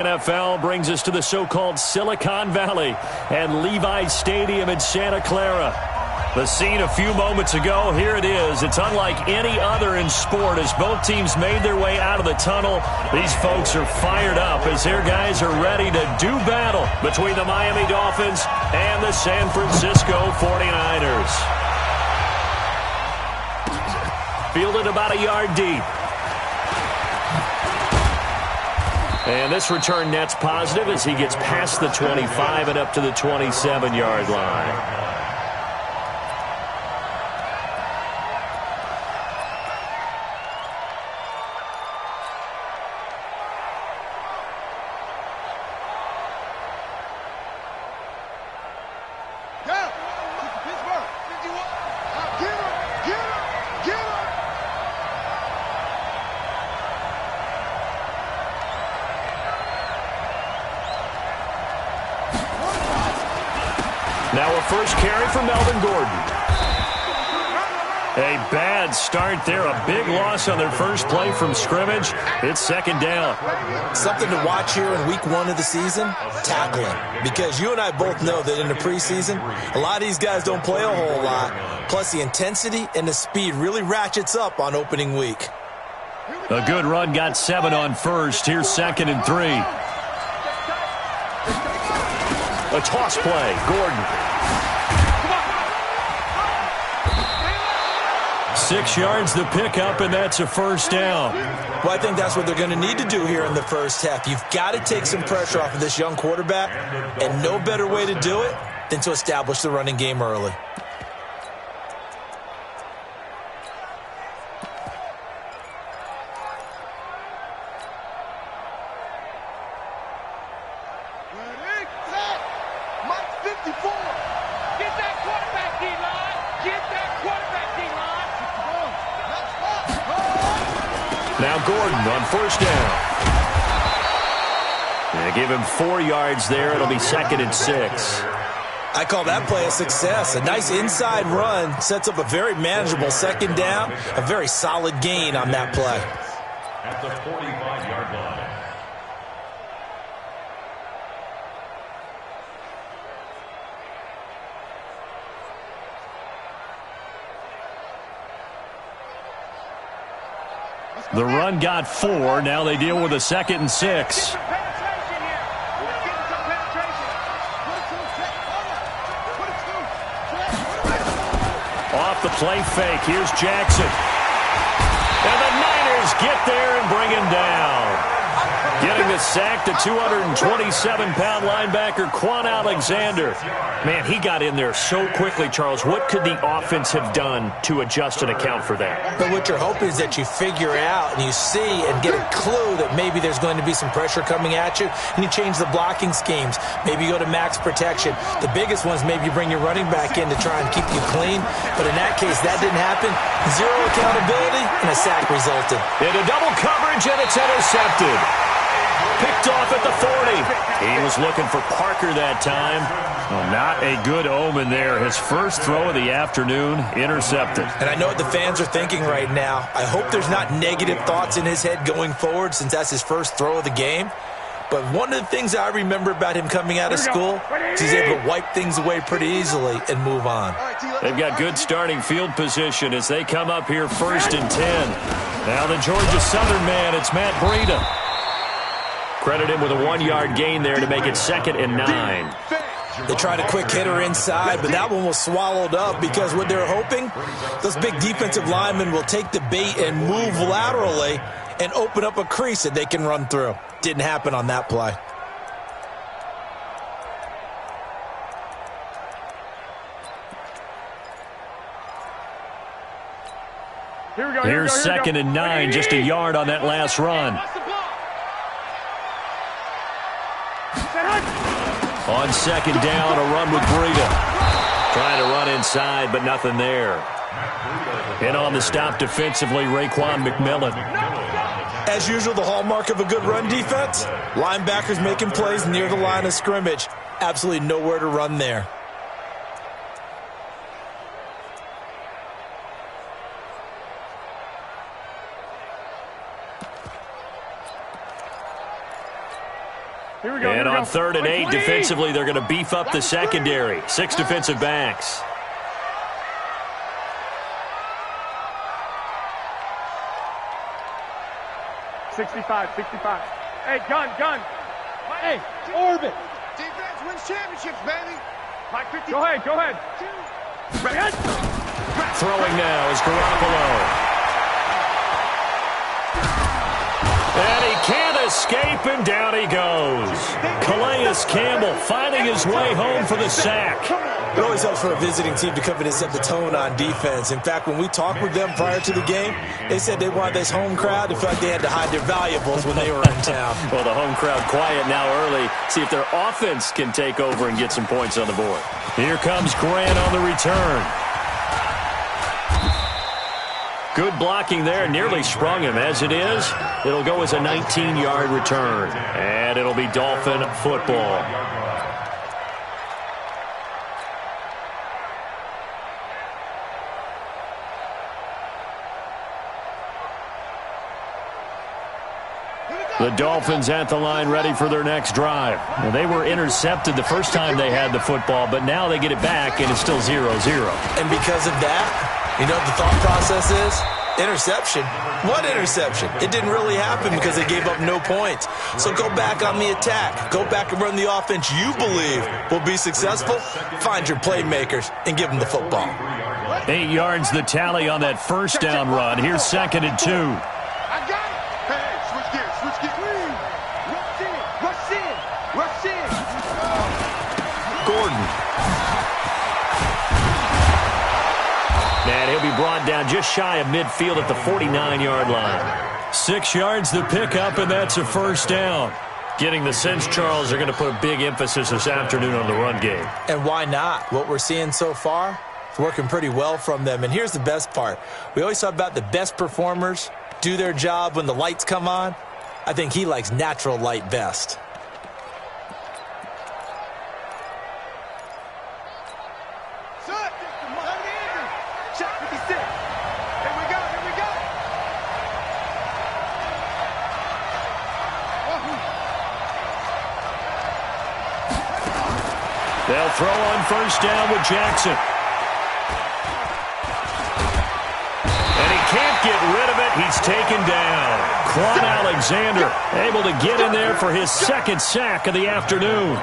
NFL brings us to the so-called Silicon Valley and Levi's Stadium in Santa Clara. The scene a few moments ago, here it is. It's unlike any other in sport as both teams made their way out of the tunnel. These folks are fired up as their guys are ready to do battle between the Miami Dolphins and the San Francisco 49ers. Fielded about a yard deep. And this return net's positive as he gets past the 25 and up to the 27-yard line. Now a first carry for Melvin Gordon. A bad start there. A big loss on their first play from scrimmage. It's second down. Something to watch here in week 1 of the season, tackling. Because you and I both know that in the preseason, a lot of these guys don't play a whole lot. Plus the intensity and the speed really ratchets up on opening week. A good run got 7 on first. Here's 2nd and 3. A toss play. Gordon. 6 yards the pickup, and that's a first down. Well, I think that's what they're going to need to do here in the first half. You've got to take some pressure off of this young quarterback, and no better way to do it than to establish the running game early. Now Gordon on first down. They give him 4 yards there. It'll be 2nd and 6. I call that play a success. A nice inside run sets up a very manageable 2nd down. A very solid gain on that play. At the 45-yard line. The run got 4. Now they deal with a 2nd and 6. Off the play fake. Here's Jackson. And the Niners get there and bring him down. Getting the sack, the 227-pound linebacker, Quan Alexander. Man, he got in there so quickly, Charles. What could the offense have done to adjust and account for that? But what you're hoping is that you figure out and you see and get a clue that maybe there's going to be some pressure coming at you, and you change the blocking schemes. Maybe you go to max protection. The biggest one is maybe you bring your running back in to try and keep you clean. But in that case, that didn't happen. 0 accountability, and a sack resulted. Into double coverage, and it's intercepted. Picked off at the 40. He was looking for Parker that time. Well, not a good omen there. His first throw of the afternoon, intercepted. And I know what the fans are thinking right now. I hope there's not negative thoughts in his head going forward since that's his first throw of the game. But one of the things I remember about him coming out of school is he's able to wipe things away pretty easily and move on. They've got good starting field position as they come up here 1st and 10. Now the Georgia Southern man, it's Matt Breida. Credit him with a 1-yard gain there to make it 2nd and 9. They tried a quick hitter inside, but that one was swallowed up because what they're hoping, those big defensive linemen will take the bait and move laterally and open up a crease that they can run through. Didn't happen on that play. Here's 2nd and 9, just a yard on that last run. On 2nd down, a run with Breida. Trying to run inside, but nothing there. And on the stop defensively, Raekwon McMillan. As usual, the hallmark of a good run defense, linebackers making plays near the line of scrimmage. Absolutely nowhere to run there. Here we go. And on 3rd and 8, defensively, they're going to beef up the secondary. 6 defensive backs. '65. Hey, gun. Hey, orbit. Defense wins championships, baby. Go ahead. Throwing now is Garoppolo. And he can't escape, and down he goes. Calais Campbell finding his way home for the sack. It always helps for a visiting team to come in and set the tone on defense. In fact, when we talked with them prior to the game, they said they wanted this home crowd to feel like they had to hide their valuables when they were in town. Well, the home crowd quiet now early. See if their offense can take over and get some points on the board. Here comes Grant on the return. Good blocking there, nearly sprung him. As it is, it'll go as a 19-yard return. And it'll be Dolphin football. The Dolphins at the line ready for their next drive. Now, they were intercepted the first time they had the football, but now they get it back, and it's still 0-0. And because of that, you know what the thought process is? Interception. What interception? It didn't really happen because they gave up no points. So go back on the attack. Go back and run the offense you believe will be successful. Find your playmakers and give them the football. 8 yards the tally on that first down run. Here's 2nd and 2. I got it. Hey, switch gears. Rush in. Gordon. And he'll be brought down just shy of midfield at the 49-yard line. 6 yards the pickup, and that's a first down. Getting the sense, Charles, they're going to put a big emphasis this afternoon on the run game. And why not? What we're seeing so far, it's working pretty well from them. And here's the best part. We always talk about the best performers do their job when the lights come on. I think he likes natural light best. They'll throw on first down with Jackson. And he can't get rid of it. He's taken down. Quan Alexander able to get in there for his second sack of the afternoon.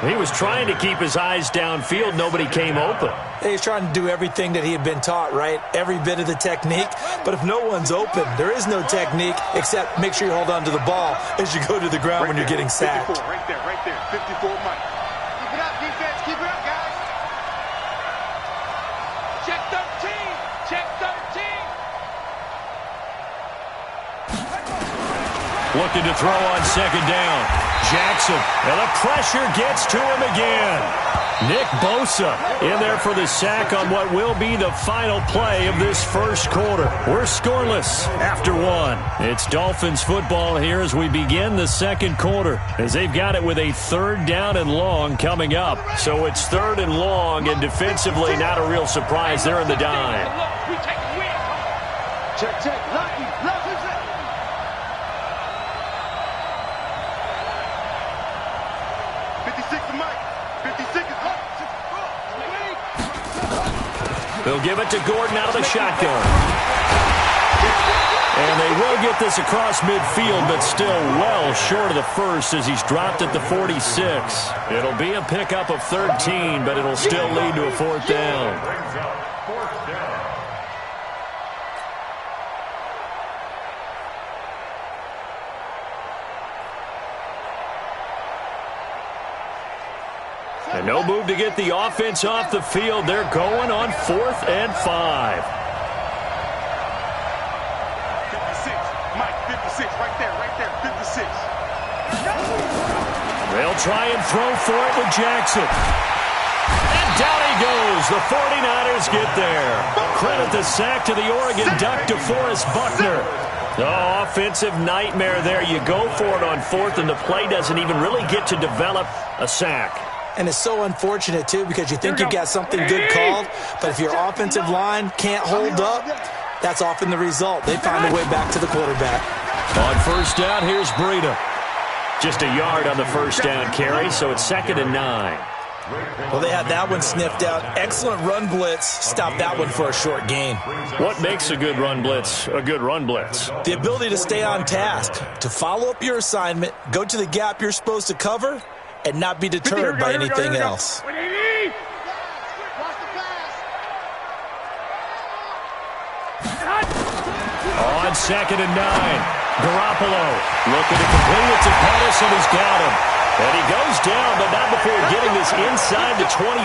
He was trying to keep his eyes downfield. Nobody came open. He's trying to do everything that he had been taught, right? Every bit of the technique. But if no one's open, there is no technique except make sure you hold on to the ball as you go to the ground when you're getting sacked. 54, right there. 54, Mike. Keep it up, defense. Keep it up, guys. Check 13. Looking to throw on second down. Jackson, and the pressure gets to him again. Nick Bosa in there for the sack on what will be the final play of this first quarter. We're scoreless after 1. It's Dolphins football here as we begin the second quarter, as they've got it with a 3rd down and long coming up. So it's 3rd and long, and defensively not a real surprise. They're in the dime. Check. Lucky. 56 to Mike. 56 is up. They'll give it to Gordon out of the shotgun. And they will get this across midfield, but still well short of the first as he's dropped at the 46. It'll be a pickup of 13, but it'll still lead to a 4th down. And no move to get the offense off the field. They're going on 4th and 5. 56. Mike, 56. Right there. 56. They'll try and throw for it with Jackson. And down he goes. The 49ers get there. Credit the sack to the Oregon Duck, DeForest Buckner. Oh, offensive nightmare there. You go for it on 4th, and the play doesn't even really get to develop a sack. And it's so unfortunate, too, because you think you got something good called, but if your offensive line can't hold up, that's often the result. They find a way back to the quarterback. On first down, here's Breida. Just a yard on the first down carry, so it's 2nd and 9. Well, they had that one sniffed out. Excellent run blitz. Stop that one for a short gain. What makes a good run blitz a good run blitz? The ability to stay on task, to follow up your assignment, go to the gap you're supposed to cover, and not be deterred by anything else. On 2nd and 9, Garoppolo looking to complete it to Pettis, and he's got him. And he goes down, but not before getting this inside the 25.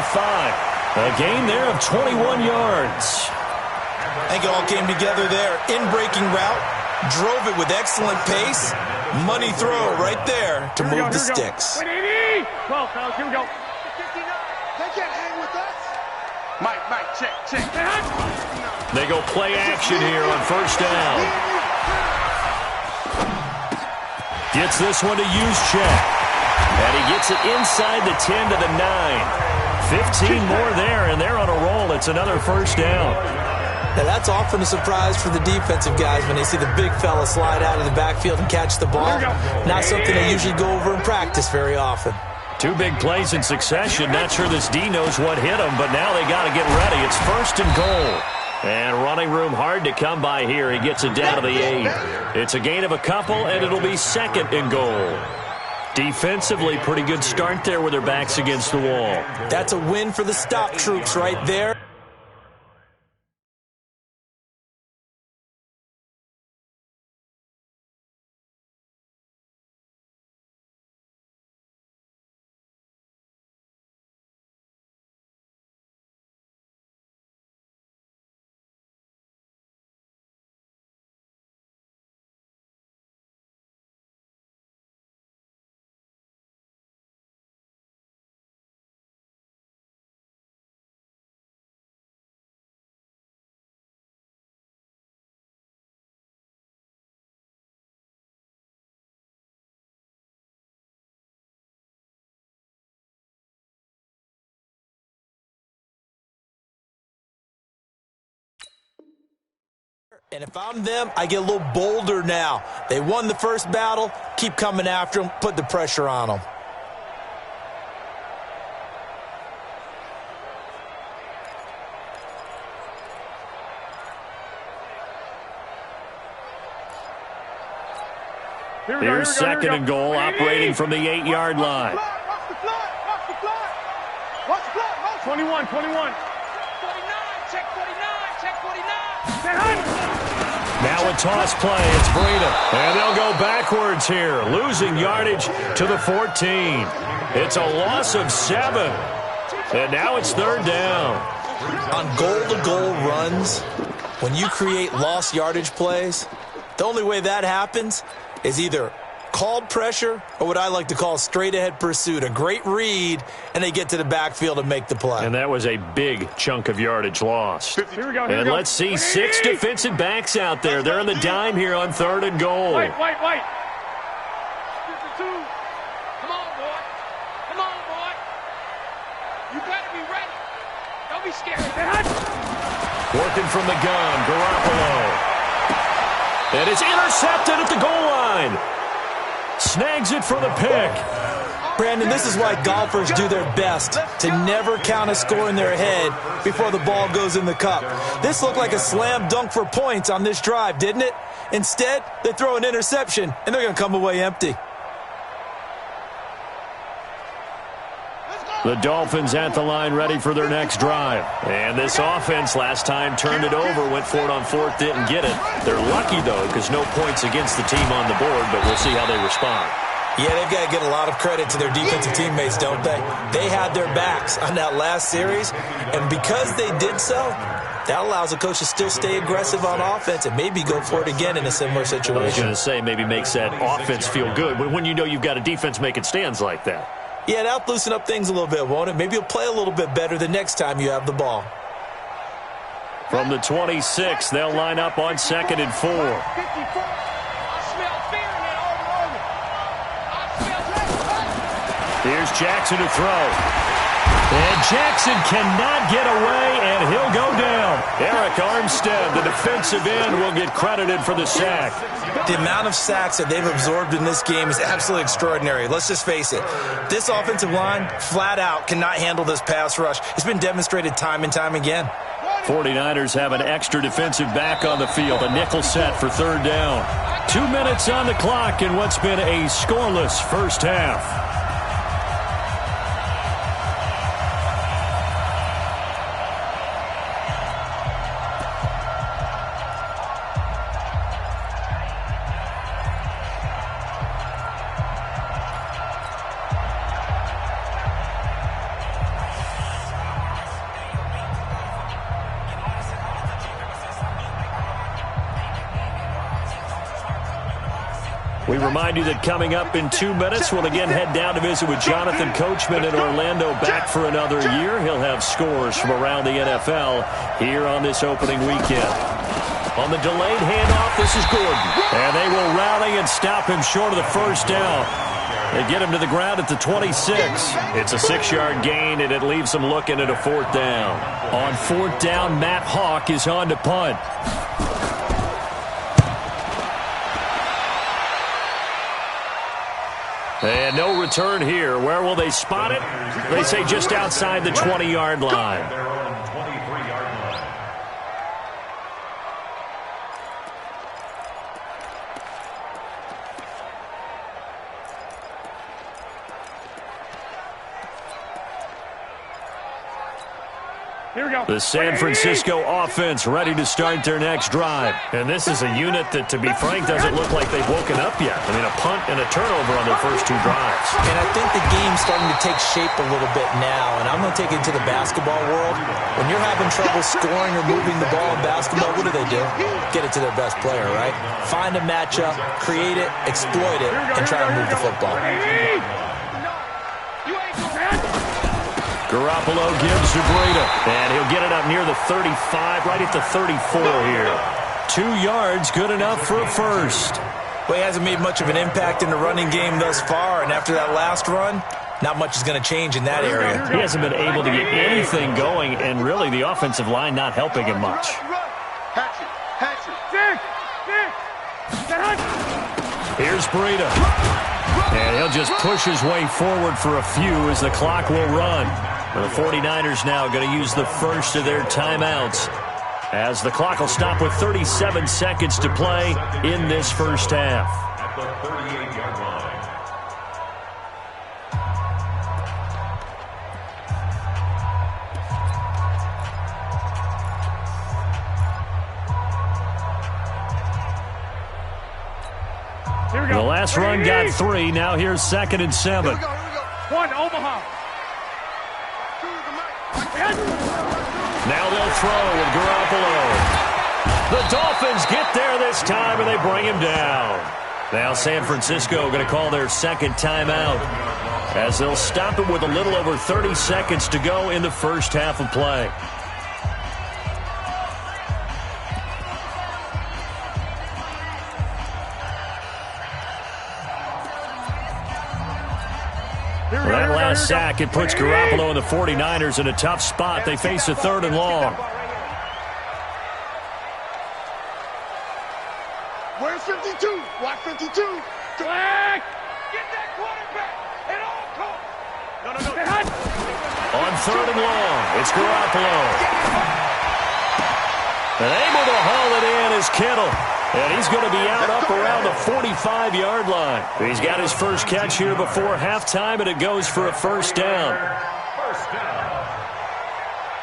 A gain there of 21 yards. I think it all came together there. In-breaking route, drove it with excellent pace. Money throw right there to move the sticks. 12, fellas, here we go. 59. They can't hang with us. Mike, check. They go play action here on first down. Gets this one to Juszczyk. And he gets it inside the 10 to the 9. 15 more there, and they're on a roll. It's another first down. Now, that's often a surprise for the defensive guys when they see the big fella slide out of the backfield and catch the ball. Not something they usually go over in practice very often. 2 big plays in succession. Not sure this D knows what hit him, but now they got to get ready. It's 1st and goal. And running room hard to come by here. He gets it down to the 8. It's a gain of a couple, and it'll be 2nd and goal. Defensively, pretty good start there with their backs against the wall. That's a win for the stop troops right there. And if I'm them, I get a little bolder now. They won the first battle. Keep coming after them. Put the pressure on them. Here's 2nd and goal, operating from the 8-yard line. Watch the flat. 21. 49, check 49. Now a toss play. It's Breida. And they'll go backwards here, losing yardage to the 14. It's a loss of 7. And now it's 3rd down. On goal-to-goal runs, when you create lost yardage plays, the only way that happens is either called pressure or what I like to call straight-ahead pursuit. A great read, and they get to the backfield and make the play. And that was a big chunk of yardage lost. And let's see 6 defensive backs out there. They're in the dime here on 3rd and goal. Wait. Come on, boy. You better be ready. Don't be scared. Working from the gun, Garoppolo. And it's intercepted at the goal line. Snags it for the pick. Brandon, this is why golfers do their best to never count a score in their head before the ball goes in the cup. This looked like a slam dunk for points on this drive, didn't it? Instead, they throw an interception, and they're going to come away empty. The Dolphins at the line ready for their next drive. And this offense last time turned it over, went for it on 4th, didn't get it. They're lucky, though, because no points against the team on the board, but we'll see how they respond. Yeah, they've got to get a lot of credit to their defensive teammates, don't they? They had their backs on that last series, and because they did so, that allows the coach to still stay aggressive on offense and maybe go for it again in a similar situation. I was going to say, maybe makes that offense feel good when you know you've got a defense making stands like that. Yeah, that'll loosen up things a little bit, won't it? Maybe you'll play a little bit better the next time you have the ball. From the 26, they'll line up on 2nd and 4. Here's Jackson to throw. And Jackson cannot get away, and he'll go down. Eric Armstead, the defensive end, will get credited for the sack. The amount of sacks that they've absorbed in this game is absolutely extraordinary. Let's just face it. This offensive line, flat out, cannot handle this pass rush. It's been demonstrated time and time again. 49ers have an extra defensive back on the field, a nickel set for third down. 2 minutes on the clock in what's been a scoreless first half. We remind you that coming up in 2 minutes, we'll again head down to visit with Jonathan Coachman in Orlando, back for another year. He'll have scores from around the NFL here on this opening weekend. On the delayed handoff, this is Gordon. And they will rally and stop him short of the first down. They get him to the ground at the 26. It's a 6-yard gain, and it leaves them looking at a fourth down. On fourth down, Matt Hawk is on to punt. And no return here. Where will they spot it? They say just outside the 20-yard line. Their own 23-yard line. Here we go. The San Francisco offense ready to start their next drive. And this is a unit that, to be frank, doesn't look like they've woken up yet. I mean, a punt and a turnover on their first two drives. And I think the game's starting to take shape a little bit now. And I'm going to take it to the basketball world. When you're having trouble scoring or moving the ball in basketball, what do? Get it to their best player, right? Find a matchup, create it, exploit it, and try to move the football. Garoppolo gives to Breida, and he'll get it up near the 35, right at the 34 here. 2 yards, good enough for a first. Well, he hasn't made much of an impact in the running game thus far, and after that last run, not much is going to change in that area. He hasn't been able to get anything going, and really the offensive line not helping him much. Here's Breida. And he'll just push his way forward for a few as the clock will run. The 49ers now going to use the first of their timeouts as the clock will stop with 37 seconds to play in this first half. At the 38-yard line. The last run got 3. Now here's 2nd and 7. One, Omaha. Now they'll throw with Garoppolo. The Dolphins get there this time, and they bring him down. Now San Francisco going to call their second timeout as they'll stop it with a little over 30 seconds to go in the first half of play. That last sack, it puts Garoppolo and the 49ers in a tough spot. They face a 3rd and long. Where's 52? Watch 52. Flag! Get that quarterback at all costs. No. On 3rd and long, it's Garoppolo. And able to haul it in is Kittle. And he's going to be out up around the 45-yard line. He's got his first catch here before halftime, and it goes for a first down. First down.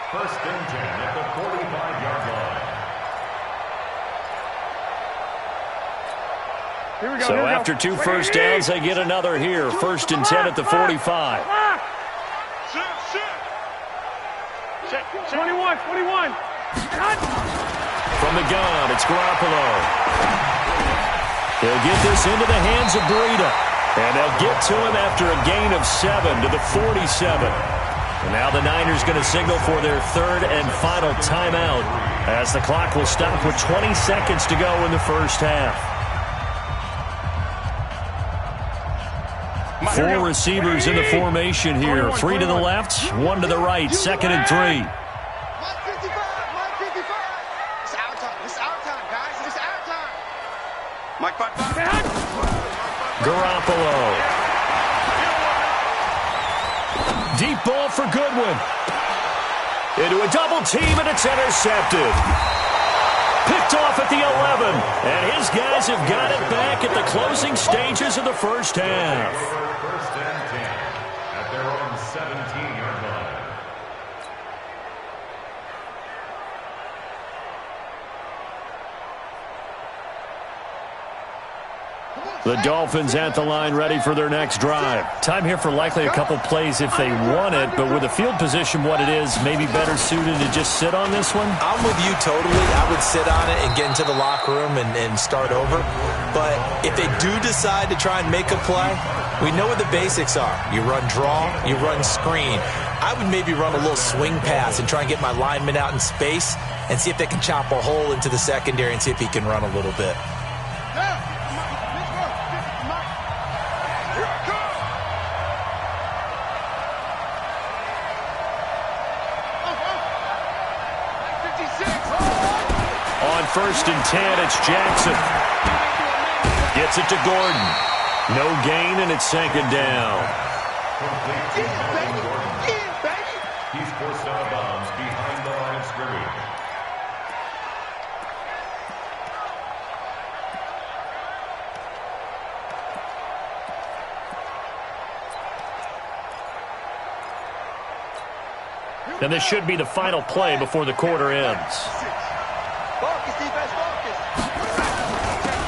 1st and 10 at the 45-yard line. Here we go. So after 2 first downs, they get another here. 1st and 10 at the 45. 21. From the gun, it's Garoppolo. He'll get this into the hands of Breida. And they'll get to him after a gain of 7 to the 47. And now the Niners going to signal for their 3rd and final timeout as the clock will stop with 20 seconds to go in the first half. 4 receivers in the formation here. 3 to the left, 1 to the right. 2nd and 3. 155, 155. It's our time. It's our time, guys. It's our time. Mike, Garoppolo. Deep ball for Goodwin. Into a double team, and it's intercepted. Picked off at the 11. And his guys have got it back at the closing stages of the first half. First and 10 at their own 17-yard line. The Dolphins at the line, ready for their next drive. Time here for likely a couple plays if they want it, but with the field position what it is, maybe better suited to just sit on this one? I'm with you totally. I would sit on it and get into the locker room and start over. But if they do decide to try and make a play, we know what the basics are. You run draw, you run screen. I would maybe run a little swing pass and try and get my lineman out in space and see if they can chop a hole into the secondary and see if he can run a little bit. First and 10, it's Jackson. Gets it to Gordon. No gain, and it's 2nd down. He's forced out of bounds behind the line of scrimmage. And this should be the final play before the quarter ends.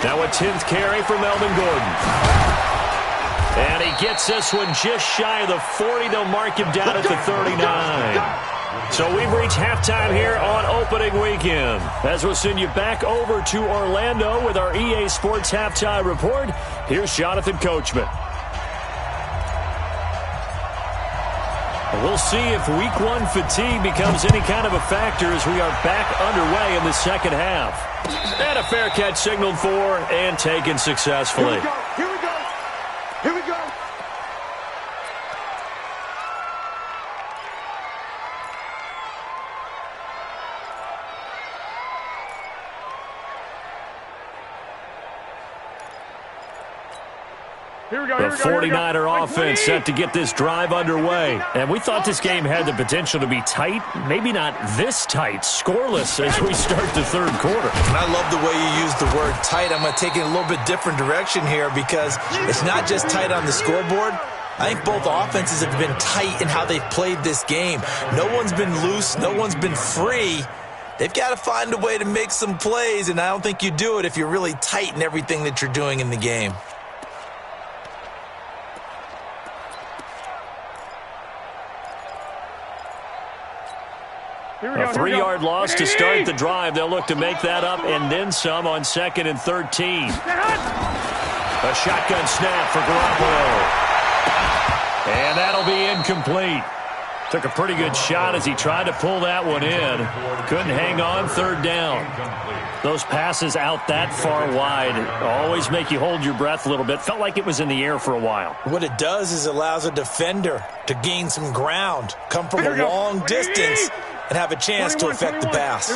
Now a 10th carry for Melvin Gordon. And he gets this one just shy of the 40. They'll mark him down at the 39. So we've reached halftime here on opening weekend. As we'll send you back over to Orlando with our EA Sports Halftime Report, here's Jonathan Coachman. We'll see if Week 1 fatigue becomes any kind of a factor as we are back underway in the second half. And a fair catch signaled for and taken successfully. Here we go. Here we go. The 49er offense set to get this drive underway. And we thought this game had the potential to be tight, maybe not this tight, scoreless as we start the third quarter. And I love the way you use the word tight. I'm going to take it in a little bit different direction here because it's not just tight on the scoreboard. I think both offenses have been tight in how they've played this game. No one's been loose. No one's been free. They've got to find a way to make some plays, and I don't think you do it if you're really tight in everything that you're doing in the game. A 3-yard loss to start the drive. They'll look to make that up and then some on 2nd and 13. A shotgun snap for Garoppolo. And that'll be incomplete. Took a pretty good shot as he tried to pull that one in. Couldn't hang on, 3rd down. Those passes out that far wide always make you hold your breath a little bit. Felt like it was in the air for a while. What it does is allows a defender to gain some ground, come from a long distance, and have a chance to affect the pass.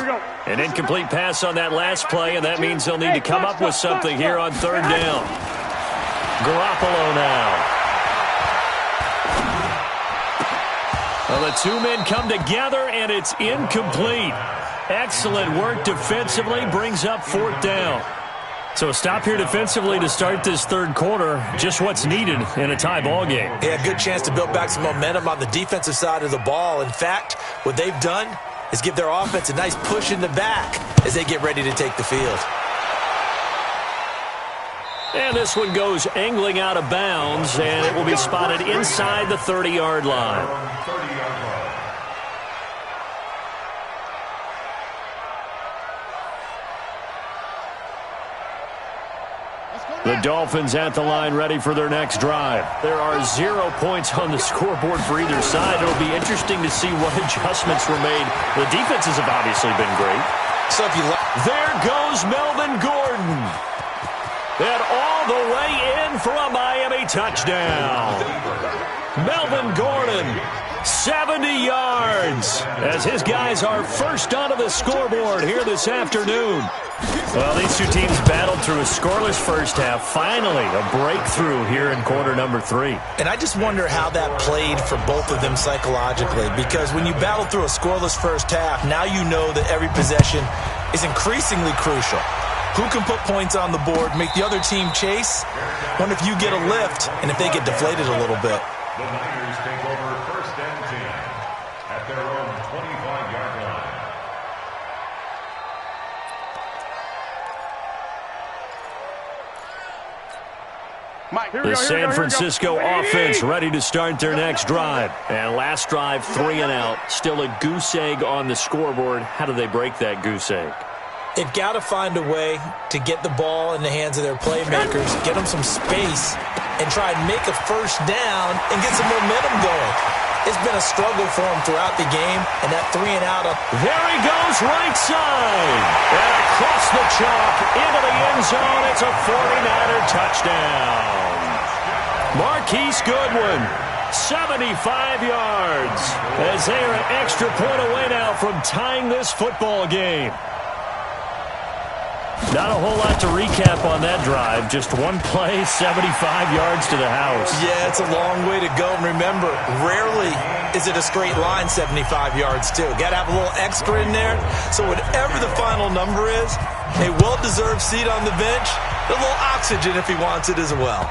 An incomplete pass on that last play, and that means they'll need to come up with something here on 3rd down. Garoppolo now. Well, the two men come together, and it's incomplete. Excellent work defensively, brings up 4th down. So a stop here defensively to start this third quarter, just what's needed in a tie ball game. Yeah, good chance to build back some momentum on the defensive side of the ball. In fact, what they've done is give their offense a nice push in the back as they get ready to take the field. And this one goes angling out of bounds, and it will be spotted inside the 30-yard line. The Dolphins at the line ready for their next drive. There are 0 points on the scoreboard for either side. It'll be interesting to see what adjustments were made. The defenses have obviously been great. So if you there goes Melvin Gordon. And all the way in for a Miami touchdown. Melvin Gordon, 70 yards, as his guys are first onto the scoreboard here this afternoon. Well, these two teams battled through a scoreless first half. Finally, a breakthrough here in quarter number 3. And I just wonder how that played for both of them psychologically, because when you battle through a scoreless first half, now you know that every possession is increasingly crucial. Who can put points on the board, make the other team chase? Wonder if you get a lift and if they get deflated a little bit. The Niners take over first and 10 at their own 25-yard line. The San Francisco offense ready to start their next drive. And last drive, 3 and out. Still a goose egg on the scoreboard. How do they break that goose egg? They've got to find a way to get the ball in the hands of their playmakers, get them some space, and try and make a first down and get some momentum going. It's been a struggle for them throughout the game, and that 3 and out. There he goes, right side. And across the chalk, into the end zone. It's a 49er touchdown. Marquise Goodwin, 75 yards, as they are an extra point away now from tying this football game. Not a whole lot to recap on that drive. Just one play, 75 yards to the house. Yeah, it's a long way to go. And remember, rarely is it a straight line 75 yards, too. Got to have a little extra in there. So whatever the final number is, a well-deserved seat on the bench, a little oxygen if he wants it as well.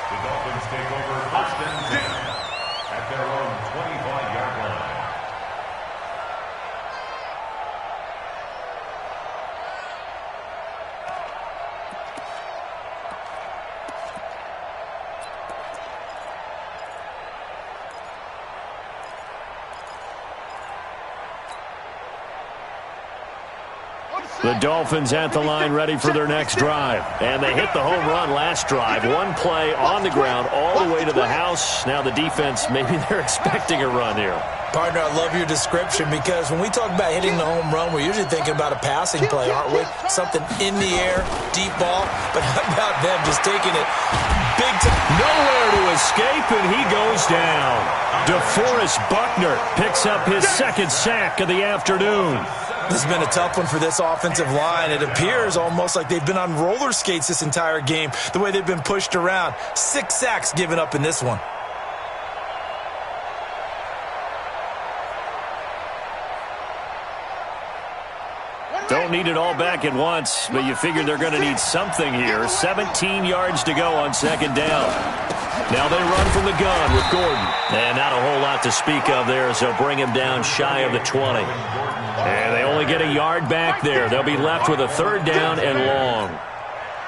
The Dolphins take over first and 10 at their own 25-yard line. The Dolphins at the line ready for their next drive. And they hit the home run last drive. One play on the ground all the way to the house. Now the defense, maybe they're expecting a run here. Partner, I love your description, because when we talk about hitting the home run, we're usually thinking about a passing play, aren't we? Something in the air, deep ball. But how about them just taking it big time? Nowhere to escape, and he goes down. DeForest Buckner picks up his second sack of the afternoon. This has been a tough one for this offensive line. It appears almost like they've been on roller skates this entire game, the way they've been pushed around. 6 sacks given up in this one. Don't need it all back at once, but you figure they're going to need something here. 17 yards to go on second down. Now they run from the gun with Gordon. And not a whole lot to speak of there, so bring him down shy of the 20. And they only get a yard back there. They'll be left with a third down and long.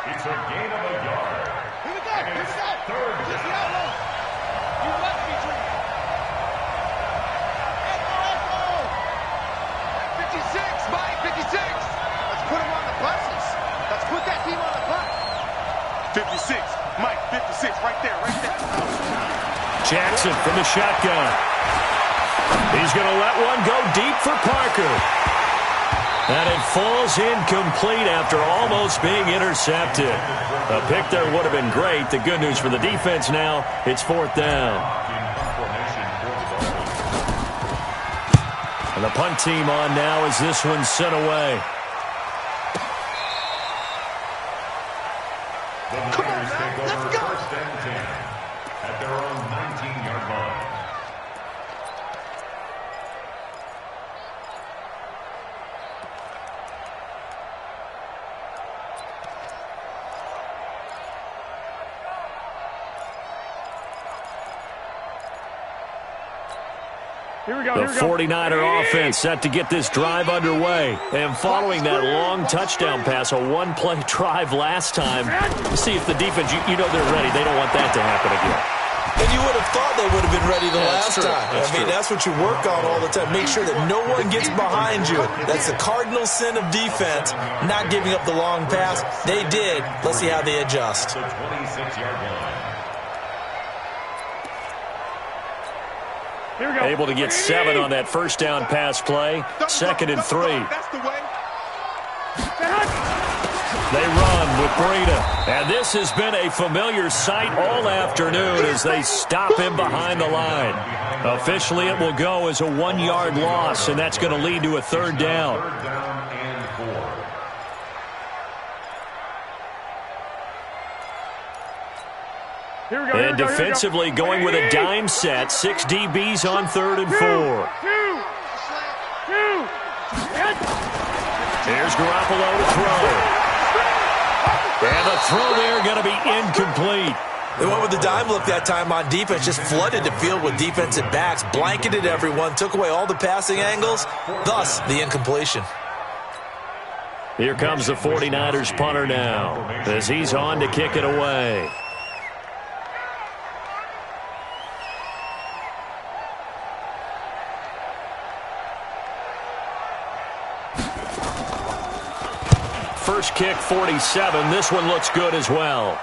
It's a gain of a yard. Here we go. Here we go. Third down. You must be dreaming. Echo. 56, Mike, 56. Let's put him on the buses. Let's put that team on the bus. 56, Mike, 56, right there, right there. Jackson from the shotgun. He's going to let one go deep for Parker. And it falls incomplete after almost being intercepted. A pick there would have been great. The good news for the defense now, it's fourth down. And the punt team on now as this one's sent away. The Niners take over first and 10 at their own 19-yard line. The 49er offense set to get this drive underway. And following that long touchdown pass, a one-play drive last time, see if the defense, you know they're ready. They don't want that to happen again. And you would have thought they would have been ready the last time. That's what you work on all the time. Make sure that no one gets behind you. That's the cardinal sin of defense, not giving up the long pass. They did. Let's see how they adjust. The 26-yard line. Able to get 7 on that first down pass play. Second and 3. That's the way. They run with Breida. And this has been a familiar sight all afternoon as they stop him behind the line. Officially, it will go as a 1-yard loss, and that's going to lead to a third down. Third down and 4. And defensively going with a dime set. 6 DBs on 3rd and 4. Here's Garoppolo to throw. And the throw there going to be incomplete. They went with the dime look that time on defense, just flooded the field with defensive backs, blanketed everyone, took away all the passing angles, thus the incompletion. Here comes the 49ers punter now as he's on to kick it away. First kick, 47. This one looks good as well.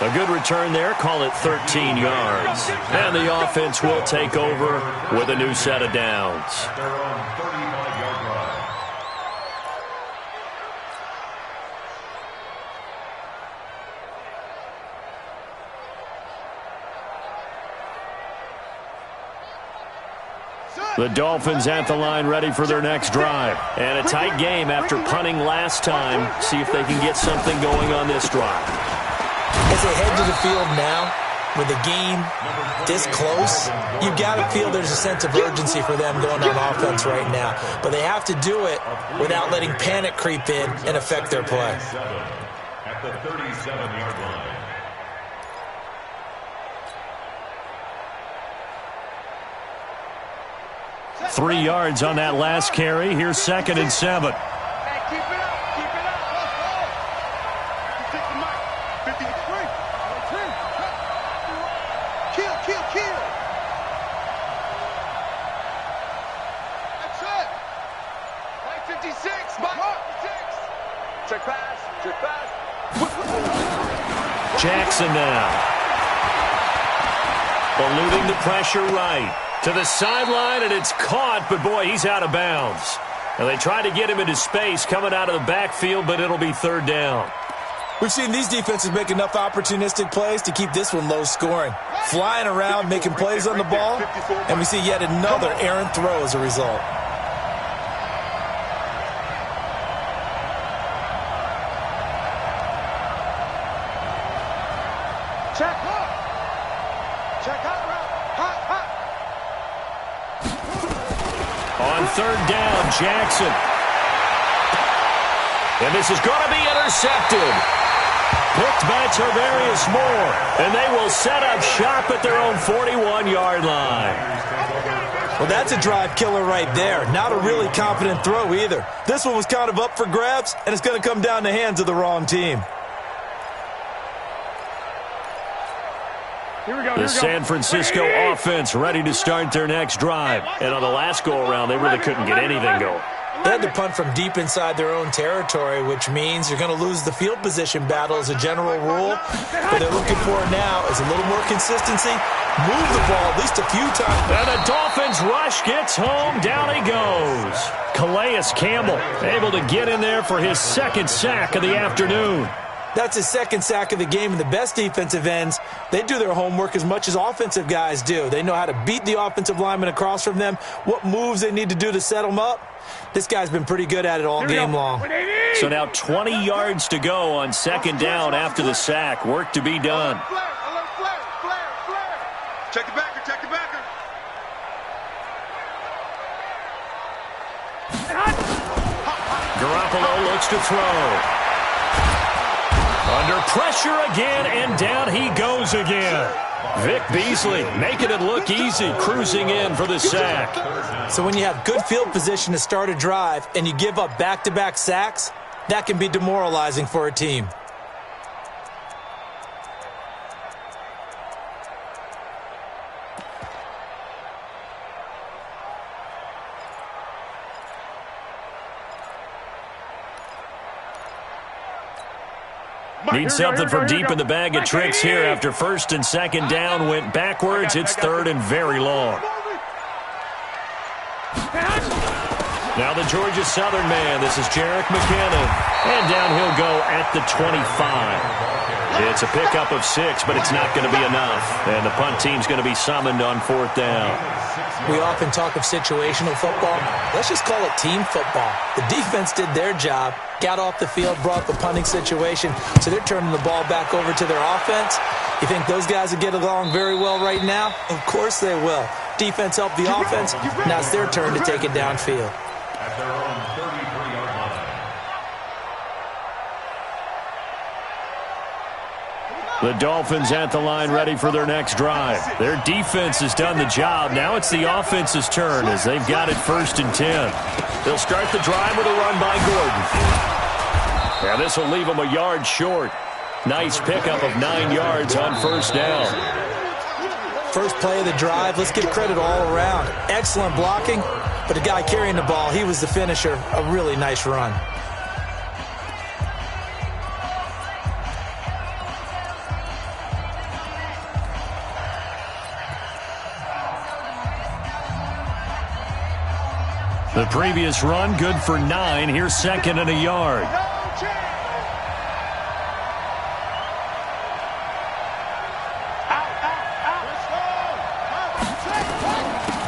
A good return there. Call it 13 yards. And the offense will take over with a new set of downs. Their own 35-yard line. The Dolphins at the line ready for their next drive. And a tight game after punting last time. See if they can get something going on this drive. As they head to the field now, with the game this close, you've got to feel there's a sense of urgency for them going on offense right now. But they have to do it without letting panic creep in and affect their play. At the 37-yard line. 3 yards on that last carry. Here's 2nd and 7. Hey, keep it up. Keep it up. Let's go. You take the mic. 53. Kill. That's it. Mike 56. Mike 56. Check pass. Jackson now. Eluding the pressure right. To the sideline, and it's caught, but boy, he's out of bounds. And they try to get him into space coming out of the backfield, but it'll be 3rd down. We've seen these defenses make enough opportunistic plays to keep this one low scoring. Flying around, making plays on the ball, and we see yet another errant throw as a result. Check out. Hot. On 3rd down, Jackson. And this is going to be intercepted. Picked by Tarvarius Moore. And they will set up shop at their own 41-yard line. Well, that's a drive killer right there. Not a really confident throw either. This one was kind of up for grabs, and it's going to come down the hands of the wrong team. The San Francisco offense ready to start their next drive. And on the last go-around, they really couldn't get anything going. They had to punt from deep inside their own territory, which means you're going to lose the field position battle as a general rule. What they're looking for now is a little more consistency. Move the ball at least a few times. And the Dolphins rush gets home. Down he goes. Calais Campbell able to get in there for his 2nd sack of the afternoon. That's his 2nd sack of the game, and the best defensive ends, they do their homework as much as offensive guys do. They know how to beat the offensive lineman across from them, what moves they need to do to set them up. This guy's been pretty good at it all game long. So now 20 yards to go on 2nd down after the sack. Work to be done. Flare. Check the backer. Garoppolo looks to throw. Under pressure again, and down he goes again. Vic Beasley making it look easy, cruising in for the sack. So when you have good field position to start a drive and you give up back-to-back sacks, that can be demoralizing for a team. Need something from deep in the bag of tricks here after 1st and 2nd down went backwards. It's 3rd and very long. Now the Georgia Southern man. This is Jarek McKinnon. And down he'll go at the 25. It's a pickup of 6, but it's not going to be enough. And the punt team's going to be summoned on 4th down. We often talk of situational football. Let's just call it team football. The defense did their job, got off the field, brought the punting situation, so they're turning the ball back over to their offense. You think those guys will get along very well right now? Of course they will. Defense helped the offense. Now it's their turn to take it downfield. At their own 33-yard line. The Dolphins at the line ready for their next drive. Their defense has done the job. Now it's the offense's turn as they've got it 1st and 10. They'll start the drive with a run by Gordon. Now this will leave them a yard short. Nice pickup of 9 yards on 1st down. First play of the drive, let's give credit all around. Excellent blocking, but the guy carrying the ball, he was the finisher. A really nice run. The previous run, good for 9. Here's 2nd and a yard.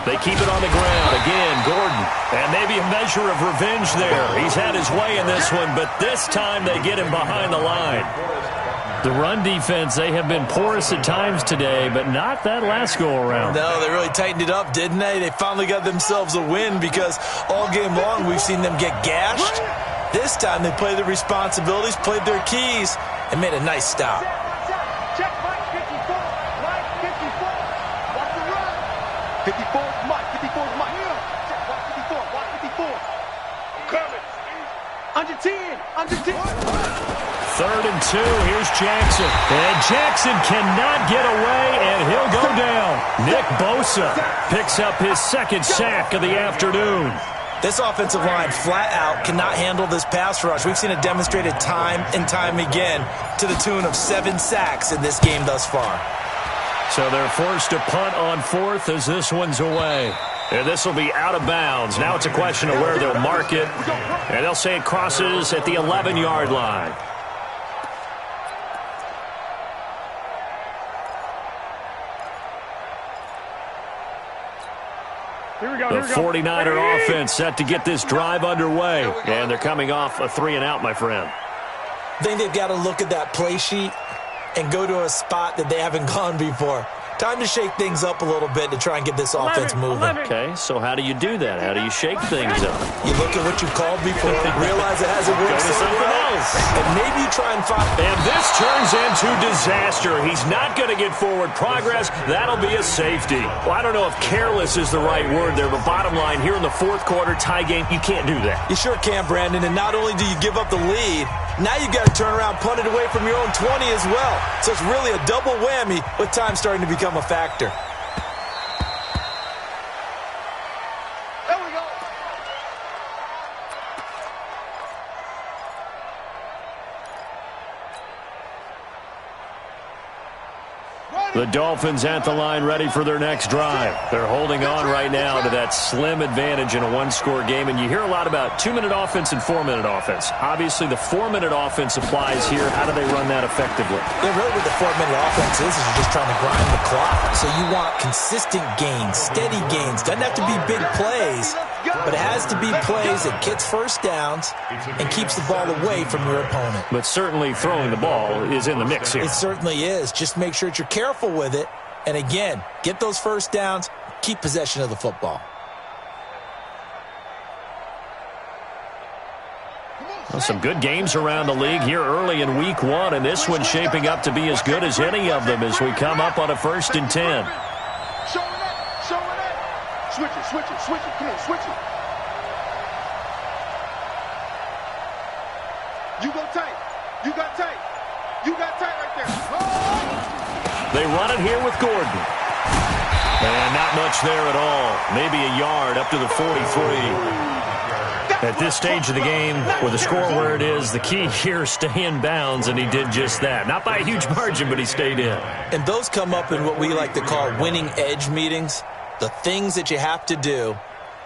They keep it on the ground. Again, Gordon. And maybe a measure of revenge there. He's had his way in this one, but this time they get him behind the line. The run defense, they have been porous at times today, but not that last go-around. No, they really tightened it up, didn't they? They finally got themselves a win because all game long we've seen them get gashed. This time they played their responsibilities, played their keys, and made a nice stop. Check Mike 54. Mike 54. Watch the run. 54 is Mike. 54 is Mike. Check. Watch 54. Watch 54. Coming. Under 10. Under 10. 3rd and 2. Here's Jackson. And Jackson cannot get away, and he'll go down. Nick Bosa picks up his 2nd sack of the afternoon. This offensive line flat out cannot handle this pass rush. We've seen it demonstrated time and time again to the tune of 7 sacks in this game thus far. So they're forced to punt on 4th as this one's away. And this will be out of bounds. Now it's a question of where they'll mark it. And they'll say it crosses at the 11-yard line. The 49er offense set to get this drive underway. And they're coming off a 3-and-out, my friend. I think they've got to look at that play sheet and go to a spot that they haven't gone before. Time to shake things up a little bit to try and get this offense moving. Okay, so how do you do that? How do you shake things up? You look at what you called before, realize it hasn't worked so well, and maybe you try and find... And this turns into disaster. He's not going to get forward progress. That'll be a safety. Well, I don't know if careless is the right word there, but bottom line, here in the 4th quarter, tie game, you can't do that. You sure can, Brandon, and not only do you give up the lead, now you've got to turn around, punt it away from your own 20 as well. So it's really a double whammy with time starting to become a factor. There we go. The Dolphins at the line ready for their next drive. They're holding on right now to that slim advantage in a 1-score game. And you hear a lot about 2-minute offense and 4-minute offense. Obviously, the 4-minute offense applies here. How do they run that effectively? Yeah, really what the 4-minute offense is you're just trying to grind the clock. So you want consistent gains, steady gains. Doesn't have to be big plays, but it has to be plays that gets first downs and keeps the ball away from your opponent. But certainly throwing the ball is in the mix here. It certainly is. Just make sure that you're careful with it. And again, get those first downs, keep possession of the football. Well, some good games around the league here early in week 1, and this one's shaping up to be as good as any of them as we come up on a 1st and 10. Show it up. Show it up. Switch it. Switch it. Switch it. Come on, switch it. You go tight. You got tight. You got tight right there. Oh! They run it here with Gordon. And not much there at all. Maybe a yard up to the 43. At this stage of the game, with the score where it is, the key here, stay in bounds, and he did just that. Not by a huge margin, but he stayed in. And those come up in what we like to call winning edge meetings. The things that you have to do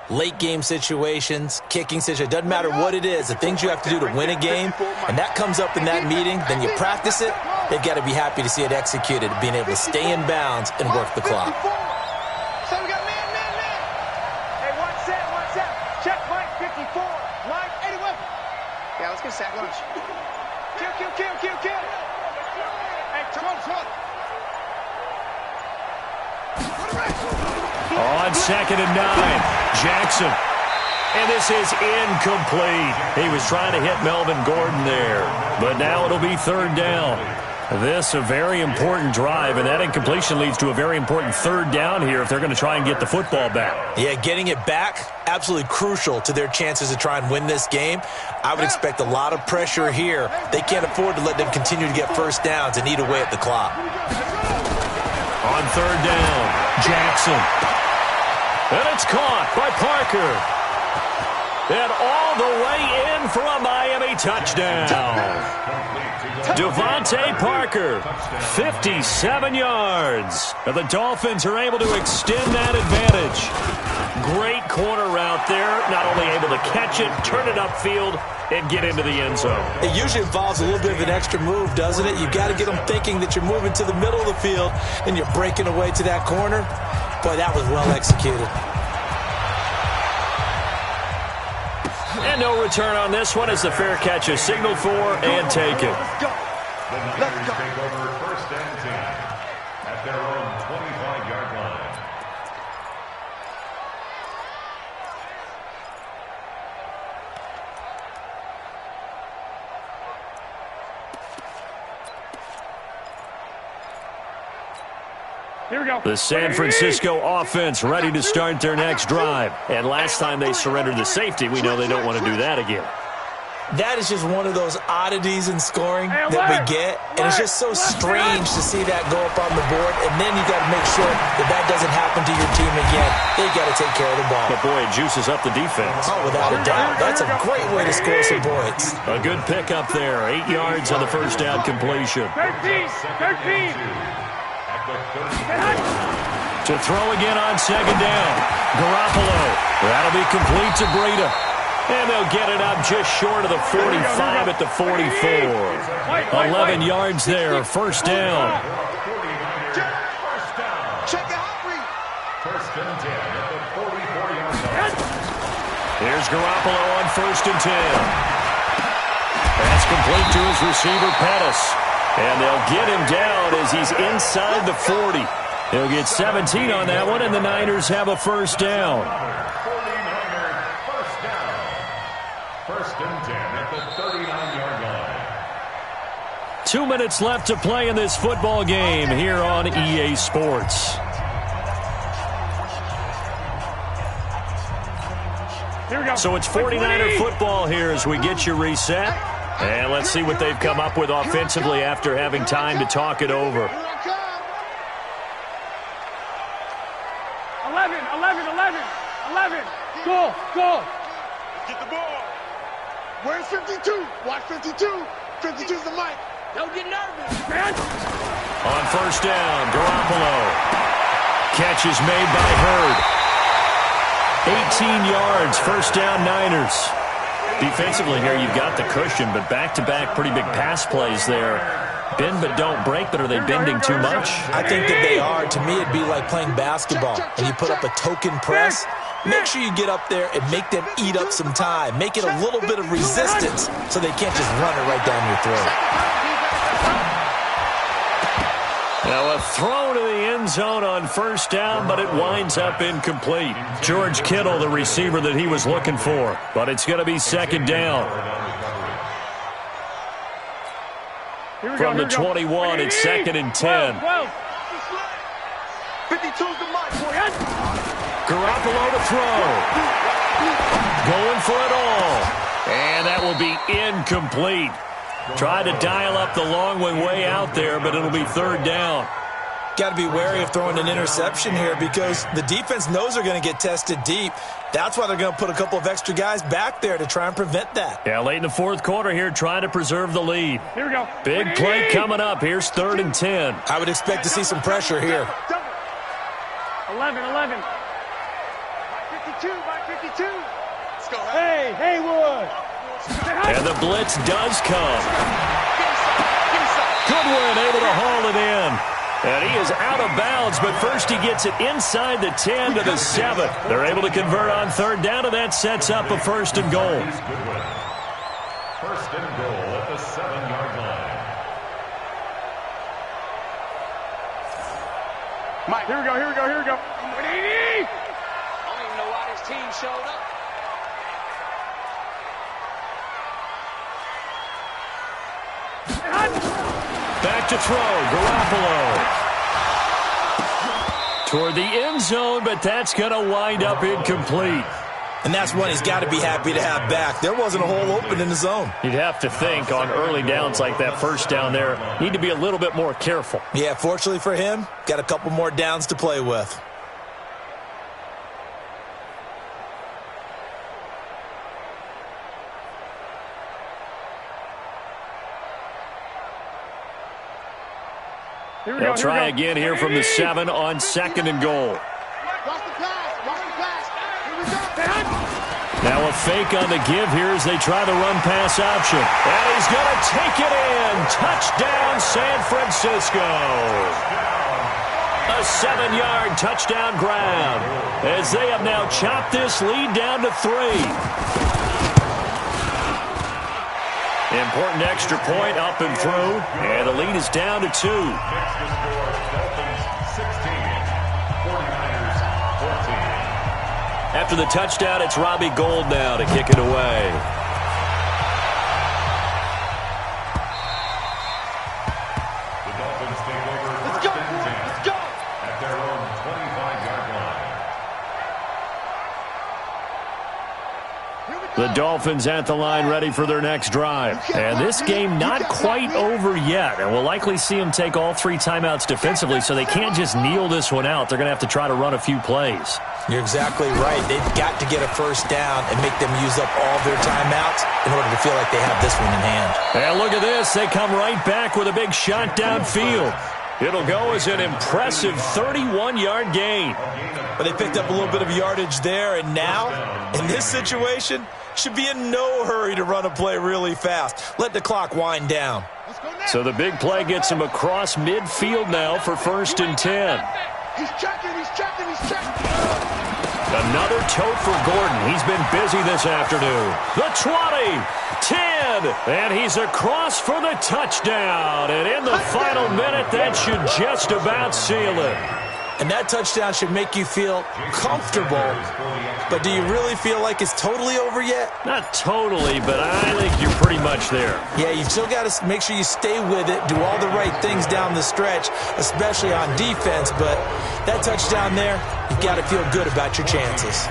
late game situations, kicking situations, doesn't matter what it is, the things you have to do to win a game, and that comes up in that meeting, then you practice it, they've got to be happy to see it executed, being able to stay in bounds and work the clock. So we got man. Hey, one set. Check Mike 54. Mike 81. Yeah, let's get a sack lunch. Kill. Hey, come. On 2nd and 9, Jackson. And this is incomplete. He was trying to hit Melvin Gordon there. But now it'll be 3rd down. This a very important drive, and that incompletion leads to a very important 3rd down here if they're going to try and get the football back. Yeah, getting it back, absolutely crucial to their chances to try and win this game. I would expect a lot of pressure here. They can't afford to let them continue to get first downs and eat away at the clock. On 3rd down, Jackson. And it's caught by Parker. And all the way in for a Miami touchdown. Devontae Parker, 57 yards. And the Dolphins are able to extend that advantage. Great corner route there. Not only able to catch it, turn it upfield, and get into the end zone. It usually involves a little bit of an extra move, doesn't it? You've got to get them thinking that you're moving to the middle of the field and you're breaking away to that corner. Boy, that was well executed. And no return on this one as the fair catch is signaled for and taken. The Niners take over 1st and 10 at their own 25-yard line. Here we go. The San Francisco offense ready to start their next drive. And last time they surrendered the safety, we know they don't want to do that again. That is just one of those oddities in scoring that we get, and it's just so strange to see that go up on the board, and then you got to make sure that that doesn't happen to your team again. They got to take care of the ball. But boy, it juices up the defense. Oh, without a doubt. That's a great way to score some points. A good pickup there. 8 yards on the first down completion. 13. To throw again on 2nd down. Garoppolo. That'll be complete to Breida. And they'll get it up just short of the 45 at the 44. 11 yards there, 1st down. Check it out, Reed. 1st and 10 at the 44-yard line. Here's Garoppolo on 1st and 10. That's complete to his receiver, Pettis. And they'll get him down as he's inside the 40. He'll get 17 on that one, and the Niners have a 1st down. 49ers first down. 1st and 10 at the 39-yard line. 2 minutes left to play in this football game here on EA Sports. Here we go. So it's 49er football here as we get you reset. And let's see what they've come up with offensively after having time to talk it over. 11. Go. Get the ball. Where's 52? Watch 52. 52's the mic. Don't get nervous. Man. On 1st down, Garoppolo. Catch is made by Hurd. 18 yards, 1st down Niners. Defensively here, you've got the cushion, but back-to-back pretty big pass plays there. Bend but don't break, but are they bending too much? I think that they are. To me, it'd be like playing basketball, and you put up a token press. Make sure you get up there and make them eat up some time. Make it a little bit of resistance so they can't just run it right down your throat. Now a throw to the end zone on 1st down, but it winds up incomplete. George Kittle, the receiver that he was looking for, but it's going to be 2nd down. From the 21, it's 2nd and 10. 52's the mic. Garoppolo to throw. Going for it all. And that will be incomplete. Tried to dial up the long way out there, but it'll be 3rd down. Got to be wary of throwing an interception here because the defense knows they're going to get tested deep. That's why they're going to put a couple of extra guys back there to try and prevent that. Yeah, late in the 4th quarter here, trying to preserve the lead. Here we go. Big play coming up. Here's 3rd and 10. I would expect to see some pressure here. 11. 52, Mike 52. Let's go. Hey, Haywood. And the blitz does come. Goodwin able to haul it in. And he is out of bounds, but first he gets it inside the 10 to the 7. They're able to convert on third down, and that sets up a 1st and goal. First and goal at the 7-yard line. Mike, here we go. 180. I don't even know why this team showed up. Back to throw, Garoppolo. Toward the end zone, but that's going to wind up incomplete. And that's one he's got to be happy to have back. There wasn't a hole open in the zone. You'd have to think on early downs like that first down there, need to be a little bit more careful. Yeah, fortunately for him, got a couple more downs to play with. They'll try again here from the 7 on 2nd and goal. Now a fake on the give here as they try the run-pass option. And he's going to take it in. Touchdown, San Francisco. A 7-yard touchdown grab as they have now chopped this lead down to 3. Important extra point up and through, and the lead is down to 2. After the touchdown, it's Robbie Gould now to kick it away. The Dolphins take over first and 10 at their own 25-yard line. The Dolphins at the line ready for their next drive. And this game not quite over yet. And we'll likely see them take all 3 timeouts defensively, so they can't just kneel this one out. They're going to have to try to run a few plays. You're exactly right. They've got to get a first down and make them use up all their timeouts in order to feel like they have this one in hand. And look at this. They come right back with a big shot downfield. It'll go as an impressive 31-yard gain. But they picked up a little bit of yardage there, and now, in this situation, should be in no hurry to run a play really fast. Let the clock wind down. So the big play gets him across midfield now for 1st and 10. He's checking. Another tote for Gordon. He's been busy this afternoon. The 20, 10, and he's across for the touchdown. And in the final minute, that should just about seal it. And that touchdown should make you feel comfortable. But do you really feel like it's totally over yet? Not totally, but I think you're pretty much there. Yeah, you've still got to make sure you stay with it, do all the right things down the stretch, especially on defense. But that touchdown there, you've got to feel good about your chances.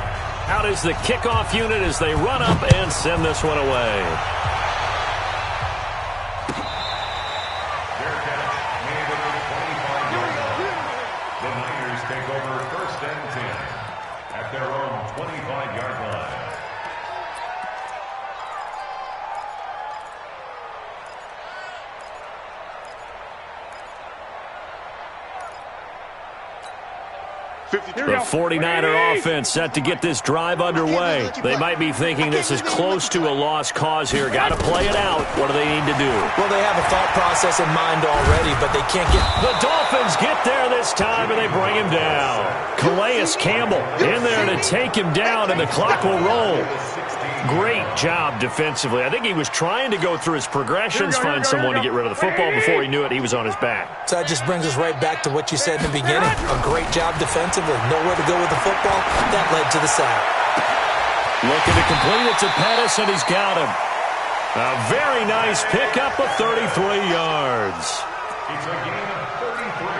Out is the kickoff unit as they run up and send this one away. Take over first and 10 at their own 25-yard line. The 49er offense set to get this drive underway. They might be thinking this is close to a lost cause here. Got to play it out. What do they need to do? Well, they have a thought process in mind already, but they can't get... The Dolphins get there this time, and they bring him down. Calais Campbell in there to take him down, and the clock will roll. Great job defensively. I think he was trying to go through his progressions, find someone to get rid of the football. Before he knew it, he was on his back. So that just brings us right back to what you said in the beginning. A great job defensively. Nowhere to go with the football. That led to the sack. Looking to complete it to Pettis, and he's got him. A very nice pickup of 33 yards. It's a gain of 33.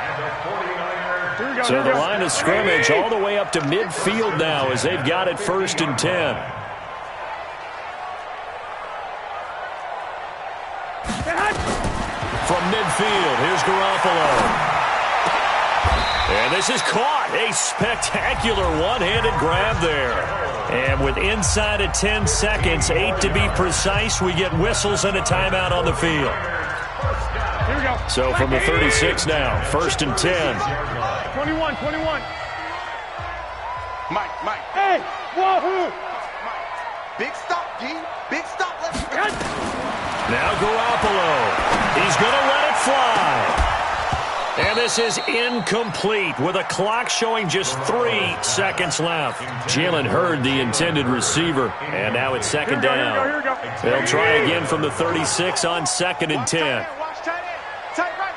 And the 49ers. So the line of scrimmage all the way up to midfield now as they've got it 1st and 10. From midfield, here's Garoppolo. And this is caught. A spectacular one-handed grab there. And with inside of 10 seconds, 8 to be precise, we get whistles and a timeout on the field. Here we go. So from the 36 now, 1st and 10. 21. Mike, Mike. Hey, whoa. Big stop, D. Big stop. Let's go. Now Garoppolo. He's going to let it fly. And this is incomplete with a clock showing just 3 seconds left. Jalen heard the intended receiver, and now it's second down. They'll try again from the 36 on 2nd and 10. Watch tight end. Tight right.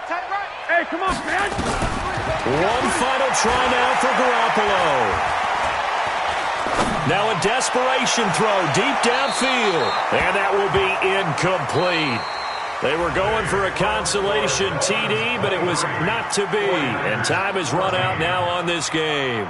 Hey, come on, man. One final try now for Garoppolo. Now a desperation throw deep downfield, and that will be incomplete. They were going for a consolation TD, but it was not to be. And time has run out now on this game.